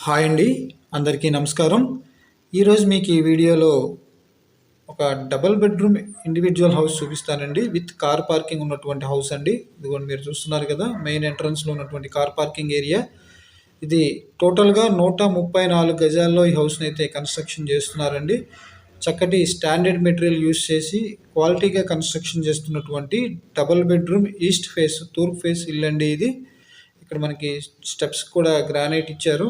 Hi అండి, అందరికీ నమస్కారం. ఈరోజు మీకు ఈ వీడియోలో ఒక డబుల్ బెడ్రూమ్ ఇండివిజువల్ హౌస్ చూపిస్తానండి. విత్ కార్ పార్కింగ్ ఉన్నటువంటి హౌస్ అండి. ఇదిగోండి, మీరు చూస్తున్నారు కదా, మెయిన్ ఎంట్రన్స్లో ఉన్నటువంటి కార్ పార్కింగ్ ఏరియా. ఇది టోటల్గా 134 గజాల్లో ఈ హౌస్ని అయితే కన్స్ట్రక్షన్ చేస్తున్నారండి. చక్కటి స్టాండర్డ్ మెటీరియల్ యూస్ చేసి క్వాలిటీగా కన్స్ట్రక్షన్ చేస్తున్నటువంటి డబుల్ బెడ్రూమ్ ఈస్ట్ ఫేస్, తూర్పు ఫేస్ ఇల్లు అండి ఇది. ఇక్కడ మనకి స్టెప్స్ కూడా గ్రానైట్ ఇచ్చారు.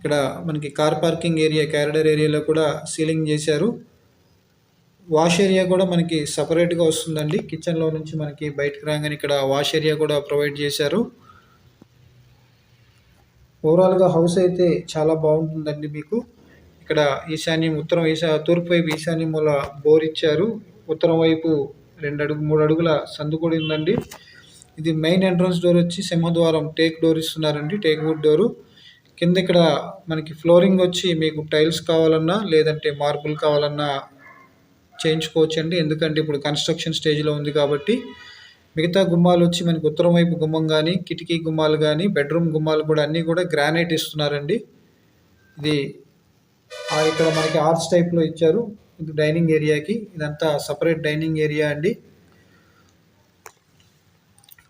ఇక్కడ మనకి కార్ పార్కింగ్ ఏరియా, క్యారిడర్ ఏరియాలో కూడా సీలింగ్ చేశారు. వాష్ ఏరియా కూడా మనకి సపరేట్గా వస్తుందండి. కిచెన్లో నుంచి మనకి బయటకు రాగానే ఇక్కడ వాష్ ఏరియా కూడా ప్రొవైడ్ చేశారు. ఓవరాల్గా హౌస్ అయితే చాలా బాగుంటుందండి. మీకు ఇక్కడ ఈశాన్యం, తూర్పు వైపు ఈశాన్యం మూల బోర్ ఇచ్చారు. ఉత్తరం వైపు 3 అడుగుల సందు కూడా ఉందండి. ఇది మెయిన్ ఎంట్రన్స్ డోర్ వచ్చి సింహద్వారం టేక్ డోర్ ఇస్తున్నారండి, టేక్ వుడ్ డోరు. కింద ఇక్కడ మనకి ఫ్లోరింగ్ వచ్చి మీకు టైల్స్ కావాలన్నా లేదంటే మార్బుల్ కావాలన్నా చేయించుకోవచ్చండి. ఎందుకంటే ఇప్పుడు కన్స్ట్రక్షన్ స్టేజ్లో ఉంది కాబట్టి. మిగతా గుమ్మాలు వచ్చి మనకి ఉత్తరం వైపు గుమ్మం కానీ, కిటికీ గుమ్మాలు కానీ, బెడ్రూమ్ గుమ్మాలు కూడా అన్నీ కూడా గ్రానైట్ ఇస్తున్నారండి. ఇది ఇక్కడ మనకి ఆర్చ్ టైప్లో ఇచ్చారు. ఇది డైనింగ్ ఏరియాకి, ఇదంతా సపరేట్ డైనింగ్ ఏరియా అండి.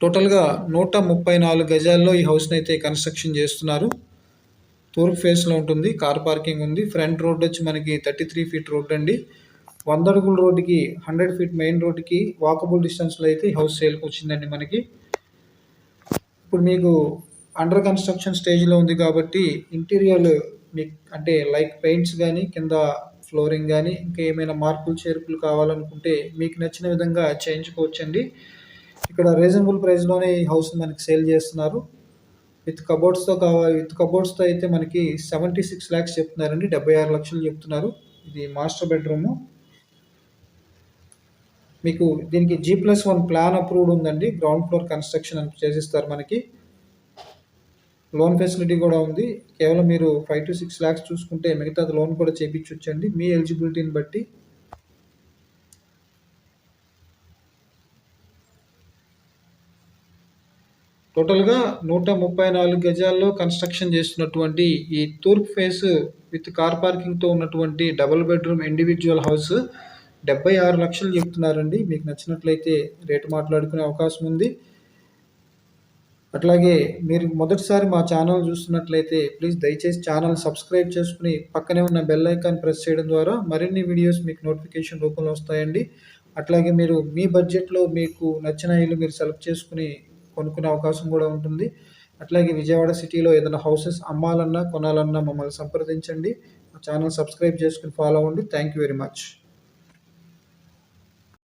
టోటల్గా 134 గజాల్లో ఈ హౌస్ని అయితే కన్స్ట్రక్షన్ చేస్తున్నారు. తూర్పు ఫేస్లో ఉంటుంది, కార్ పార్కింగ్ ఉంది. ఫ్రంట్ రోడ్ వచ్చి మనకి 33 ఫీట్ రోడ్ అండి. 100 అడుగుల రోడ్డుకి 100 ఫీట్ మెయిన్ రోడ్డుకి వాకబుల్ డిస్టెన్స్లో అయితే ఈ హౌస్ సేల్కి వచ్చిందండి మనకి. ఇప్పుడు మీకు అండర్ కన్స్ట్రక్షన్ స్టేజ్లో ఉంది కాబట్టి ఇంటీరియర్ మీకు అంటే లైక్ పెయింట్స్ కానీ, కింద ఫ్లోరింగ్ కానీ, ఇంకా ఏమైనా మార్పులు చేర్పులు కావాలనుకుంటే మీకు నచ్చిన విధంగా చేయించుకోవచ్చండి. ఇక్కడ రీజనబుల్ ప్రైస్లోనే ఈ హౌస్ని మనకి సేల్ చేస్తున్నారు. విత్ కబోర్డ్స్తో అయితే మనకి 76 lakhs చెప్తున్నారండి. 76 లక్షలు చెప్తున్నారు. ఇది మాస్టర్ బెడ్రూము. మీకు దీనికి G+1 ప్లాన్ అప్రూవ్డ్ ఉందండి. గ్రౌండ్ ఫ్లోర్ కన్స్ట్రక్షన్ చేసిస్తారు మనకి. లోన్ ఫెసిలిటీ కూడా ఉంది. కేవలం మీరు 5 to 6 lakhs చూసుకుంటే మిగతాది లోన్ కూడా చేయించవచ్చండి మీ ఎలిజిబిలిటీని బట్టి. టోటల్గా 134 గజాల్లో కన్స్ట్రక్షన్ చేస్తున్నటువంటి ఈ తూర్పు ఫేస్ విత్ కార్ పార్కింగ్తో ఉన్నటువంటి డబుల్ బెడ్రూమ్ ఇండివిజువల్ హౌస్ 76 లక్షలు చెప్తున్నారండి. మీకు నచ్చినట్లయితే రేటు మాట్లాడుకునే అవకాశం ఉంది. అట్లాగే మీరు మొదటిసారి మా ఛానల్ చూస్తున్నట్లయితే ప్లీజ్ దయచేసి ఛానల్ సబ్స్క్రైబ్ చేసుకుని పక్కనే ఉన్న బెల్ ఐకాన్ ప్రెస్ చేయడం ద్వారా మరిన్ని వీడియోస్ మీకు నోటిఫికేషన్ రూపంలో వస్తాయండి. అట్లాగే మీరు మీ బడ్జెట్లో మీకు నచ్చిన ఇల్లు మీరు సెలెక్ట్ చేసుకుని కొనుక్కునే అవకాశం కూడా ఉంటుంది. అట్లాగే విజయవాడ సిటీలో ఏదైనా హౌసెస్ అమ్మాలన్నా కొనాలన్నా మమ్మల్ని సంప్రదించండి. ఛానల్ సబ్స్క్రైబ్ చేసుకుని ఫాలో అవ్వండి. Thank you very much.